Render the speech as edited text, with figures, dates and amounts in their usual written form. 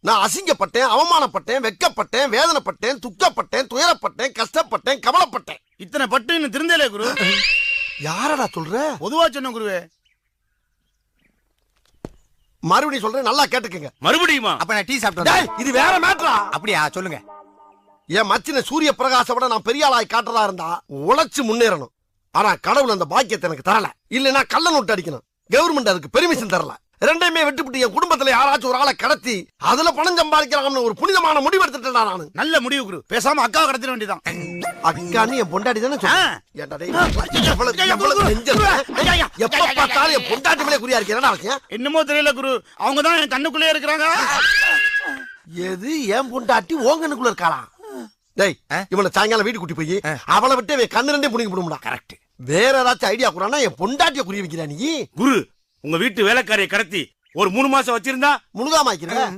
நான் அசிங்கப்பட்டேன், அவமானப்பட்டேன், வெட்கப்பட்டேன், வேதனைப்பட்டேன், துக்கப்பட்டேன், துயரப்பட்டேன், கஷ்டப்பட்டேன், கவலைப்பட்டேன். இத்தனை பட்டு இன்னும் திருந்தலே குரு. யாரடா சொல்ற? பொதுவா சொன்ன குருவே. மறுபடியும் சொல்றேன், நல்லா கேட்டுக்கங்க. மறுபடியுமா? அப்ப நான் டீ சாப்பிட்டேன். இது வேற மேட்டரா? அப்படியா, சொல்லுங்க. என் மச்சின சூரிய பிரகாச விட நான் பெரிய ஆளாய் காட்டுறதா இருந்தா உழைச்சு முன்னேறணும். ஆனா கடவுள் அந்த பாக்கியத்தை எனக்கு தரல. இல்லைன்னா கள்ள நோட்டு அடிக்கணும். கவர்மெண்ட் அதுக்கு பெர்மிஷன் தரல. ரெண்டையுமே விட்டுவிட்டு என் குடும்பத்துல யாராச்சும் ஒரு ஆளை கடத்தி அதுல பணம் சம்பாதிக்கலாம்னு ஒரு புனிதமான முடிவு எடுத்துட்டேன் நானு. நல்ல முடிவு குரு. பேசாம அக்காவை கடத்திட வேண்டியதான். அக்கான்னு என் பொண்டாட்டி தானே எப்ப பார்த்தாலும் என் பொண்டாட்டி மேலே குறியா இருக்கேன். என்னமோ தெரியல குரு, அவங்கதான் என் கண்ணுக்குள்ளே இருக்கிறாங்க. எது என் பொண்டாட்டி ஓங்கனுக்குள்ள இருக்காளா? டேய், இவனை சாயங்காலம் வீட்டு கூட்டி போய் அவளை விட்டு கண்ணு ரெண்டே புடிங்க போடும்டா. கரெக்ட். வேற ஏதாச்சும் ஐடியா கூடானா என் பொண்டாட்டிய குறிய வைக்கிறா நீ. குரு, உங்க வீட்டு வேலைக்காரியை கடத்தி ஒரு 3 மாசம் வச்சிருந்தா முழுகாம வைக்கிறேன்.